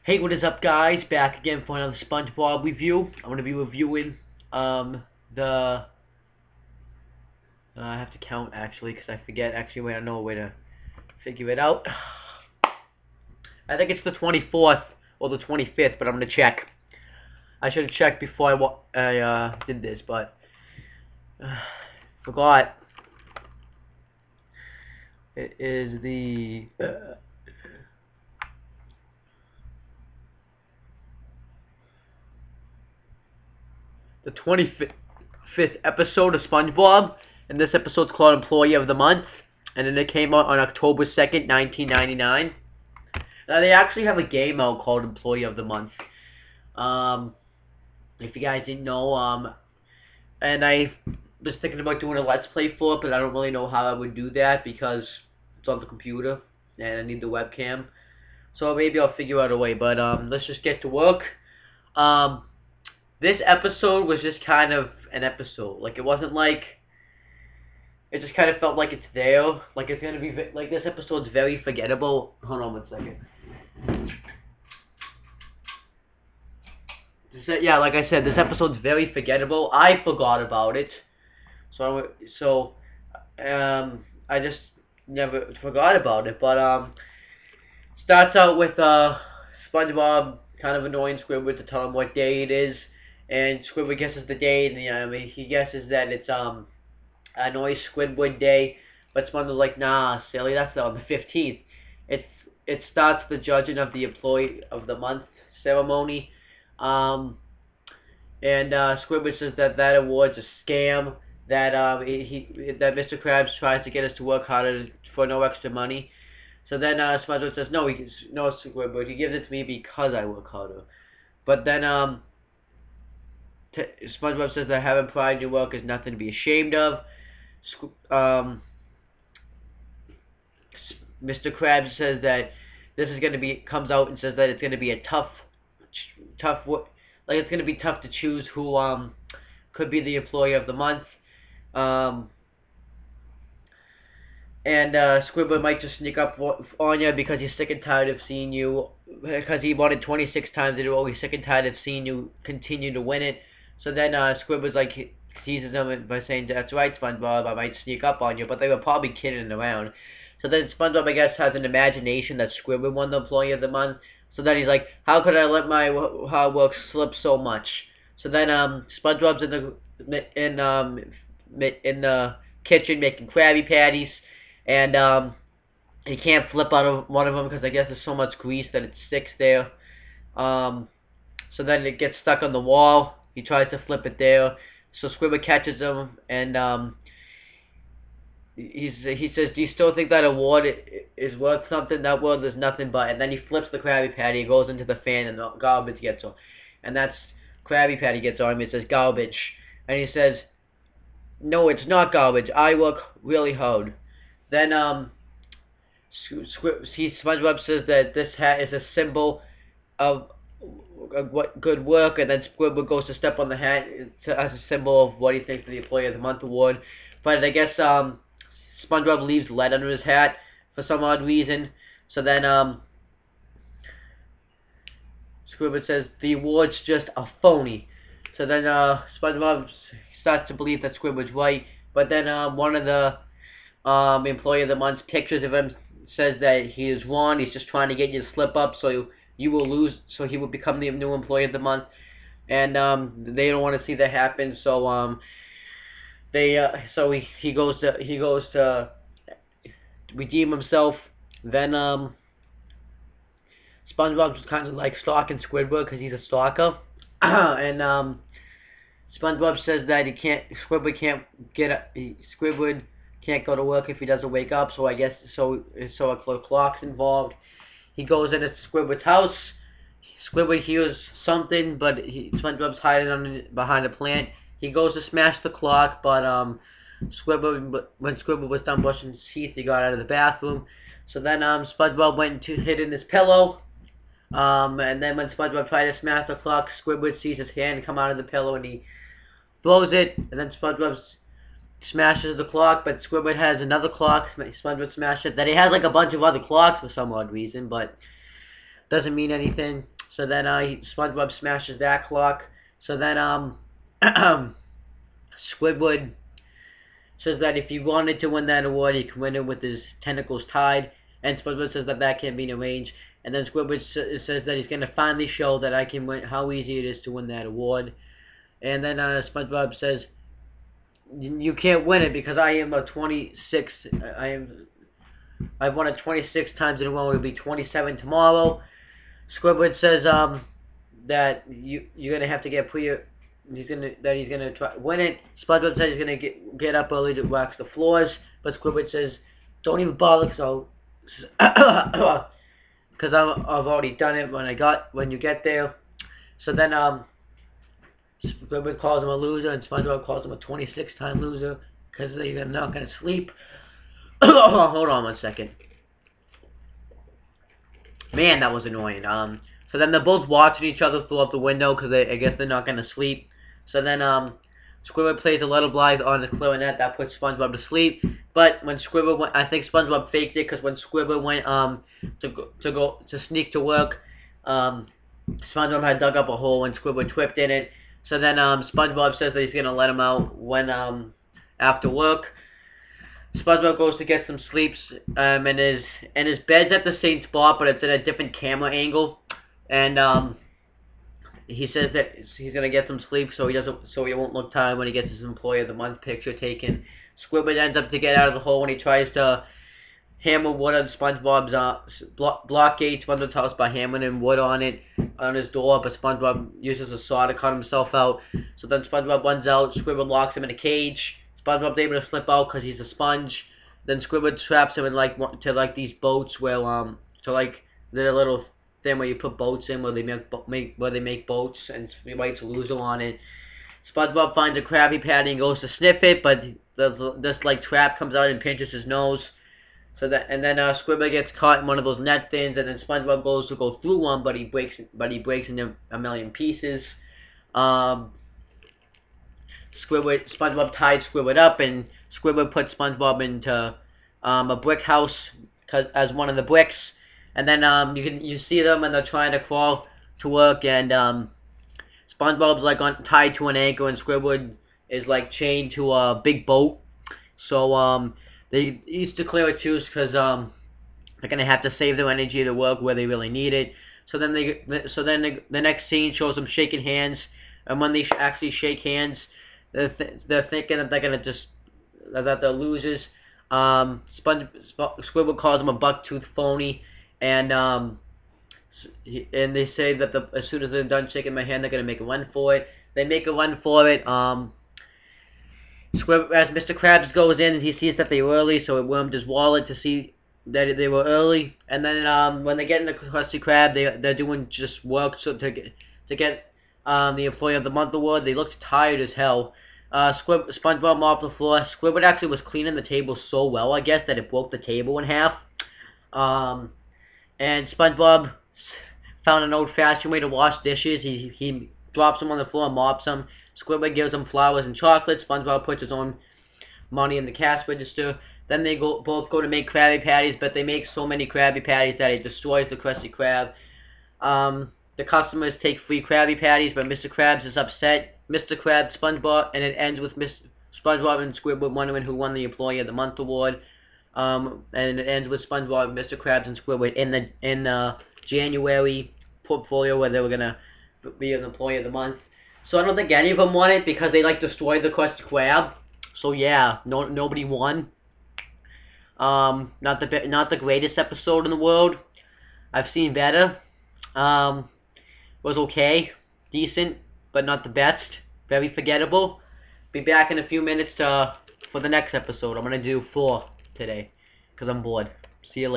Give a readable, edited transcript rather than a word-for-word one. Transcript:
Hey, what is up, guys? Back again for another SpongeBob review. I'm going to be reviewing the I have to count actually because I forget actually. Wait, I know a way to figure it out. I think it's the 24th or the 25th, but I'm going to check. I should have checked before I did this, but forgot. It is the the 25th episode of SpongeBob, and this episode's called Employee of the Month, and then it came out on October 2nd, 1999. Now, they actually have a game out called Employee of the Month. If you guys didn't know, and I was thinking about doing a Let's Play for it, but I don't really know how I would do that because it's on the computer, and I need the webcam. So maybe I'll figure out a way, but let's just get to work. This episode was just kind of an episode. Like, it wasn't like... It just kind of felt like it's there. Like, it's gonna be... Like, this episode's very forgettable. Hold on 1 second. Yeah, like I said, this episode's very forgettable. I forgot about it. So I just never forgot about it. But, starts out with, SpongeBob kind of annoying Squidward to tell him what day it is. And Squidward guesses the date, and he guesses that it's annoy Squidward Day, but SpongeBob's like, nah, silly, that's on the 15th. It starts the judging of the Employee of the Month ceremony, and Squidward says that award's a scam, that that Mr. Krabs tries to get us to work harder for no extra money. So then SpongeBob says, no, Squidward, he gives it to me because I work harder. But then SpongeBob says that having pride in your work is nothing to be ashamed of. Mr. Krabs says that this is gonna be, comes out and says that it's gonna be a tough, like it's gonna be tough to choose who could be the Employee of the Month. And Squidward might just sneak up on you because he's sick and tired of seeing you, because he won it 26 times in a row. He's sick and tired of seeing you continue to win it. So then Squidward's like, teases him by saying, that's right, SpongeBob, I might sneak up on you, but they were probably kidding around. So then SpongeBob, I guess, has an imagination that Squidward won the Employee of the Month. So then he's like, how could I let my hard work slip so much? So then SpongeBob's in the kitchen making Krabby Patties, and he can't flip out of one of them because I guess there's so much grease that it sticks there. So then it gets stuck on the wall. He tries to flip it there. So Squidward catches him, and he says, do you still think that award is worth something? That world is nothing but... And then he flips the Krabby Patty, goes into the fan, and the garbage gets on. And that's... Krabby Patty gets on him, it says garbage. And he says, no, it's not garbage. I work really hard. Then, SpongeBob says that this hat is a symbol of what good work, and then Squidward goes to step on the hat as a symbol of what he thinks of the Employee of the Month award. But I guess SpongeBob leaves lead under his hat for some odd reason. So then Squidward says the award's just a phony. So then SpongeBob starts to believe that Squidward's right. But then one of the Employee of the Month's pictures of him says that he is wrong. He's just trying to get you to slip up so you will lose, so he will become the new Employee of the Month, and they don't want to see that happen. So he goes to redeem himself. Then SpongeBob's kind of like stalking Squidward because he's a stalker, and SpongeBob says that Squidward can't go to work if he doesn't wake up. So I guess a clock's involved. He goes into Squidward's house. Squidward hears something, but SpongeBob's hiding behind a plant. He goes to smash the clock, but when Squidward was done brushing his teeth, he got out of the bathroom. So then SpongeBob went to hid in his pillow. And then when SpongeBob tried to smash the clock, Squidward sees his hand come out of the pillow, and he blows it. And then SpongeBob smashes the clock, but Squidward has another clock. SpongeBob smashed it. Then he has like a bunch of other clocks for some odd reason, but doesn't mean anything. So then SpongeBob smashes that clock. So then Squidward says that if he wanted to win that award, he could win it with his tentacles tied. And SpongeBob says that that can't be arranged. And then Squidward says that he's going to finally show that I can win, how easy it is to win that award. And then SpongeBob says, "You can't win it because I am a 26. I've won it 26 times in a row. It'll be 27 tomorrow." Squidward says that you're gonna have to get he's gonna try win it. SpongeBob says he's gonna get up early to wax the floors, but Squidward says, "Don't even bother, because I've already done it when you get there." So then Squidward calls him a loser, and SpongeBob calls him a 26-time loser because they're not gonna sleep. Hold on 1 second. Man, that was annoying. So then they're both watching each other through the window because I guess they're not gonna sleep. So then Squidward plays a Little Blythe on the clarinet that puts SpongeBob to sleep. But when Squidward went, I think SpongeBob faked it because when Squidward went to sneak to work, SpongeBob had dug up a hole and Squidward tripped in it. So then SpongeBob says that he's gonna let him out when after work. SpongeBob goes to get some sleeps, and his bed's at the same spot, but it's in a different camera angle. And he says that he's gonna get some sleep so he won't look tired when he gets his Employee of the Month picture taken. Squidward ends up to get out of the hole when he tries to hammer wood on SpongeBob's block gate SpongeBob's house by hammering wood on his door, but SpongeBob uses a saw to cut himself out. So then SpongeBob runs out. Squidward locks him in a cage. SpongeBob's able to slip out because he's a sponge. Then Squidward traps him in these boats where the little thing where you put boats in where they make boats, and he writes loser on it. SpongeBob finds a Krabby Patty and goes to sniff it, but this trap comes out and pinches his nose. So then Squidward gets caught in one of those net things, and then SpongeBob goes to go through one, but he breaks into a million pieces. SpongeBob ties Squidward up, and Squidward puts SpongeBob into a brick house as one of the bricks. And then you see them, and they're trying to crawl to work, and SpongeBob's tied to an anchor, and Squidward is chained to a big boat. So they each declare a truce because they're gonna have to save their energy to work where they really need it. So then the next scene shows them shaking hands, and when they actually shake hands, they're thinking that they're losers. Squidward calls him a buck-toothed phony, and they say that as soon as they're done shaking my hand, they're gonna make a run for it. They make a run for it. Squidward, as Mr. Krabs goes in, and he sees that they were early, so it wormed his wallet to see that they were early. And then when they get in the Krusty Krab, they're doing just work to get the Employee of the Month award. They looked tired as hell. SpongeBob mopped the floor. Squidward actually was cleaning the table so well, I guess, that it broke the table in half. And SpongeBob found an old-fashioned way to wash dishes. He drops them on the floor and mops them. Squidward gives him flowers and chocolate. SpongeBob puts his own money in the cash register. Then they both go to make Krabby Patties, but they make so many Krabby Patties that it destroys the Krusty Krab. The customers take free Krabby Patties, but Mr. Krabs is upset. Mr. Krabs, SpongeBob, and it ends with SpongeBob and Squidward wondering who won the Employee of the Month award. And it ends with SpongeBob, Mr. Krabs, and Squidward in the January portfolio where they were gonna be an Employee of the Month. So I don't think any of them won it because they destroyed the Krusty Krab. So yeah, nobody won. Not the greatest episode in the world. I've seen better. Was okay, decent, but not the best. Very forgettable. Be back in a few minutes for the next episode. I'm gonna do 4 today because I'm bored. See you later.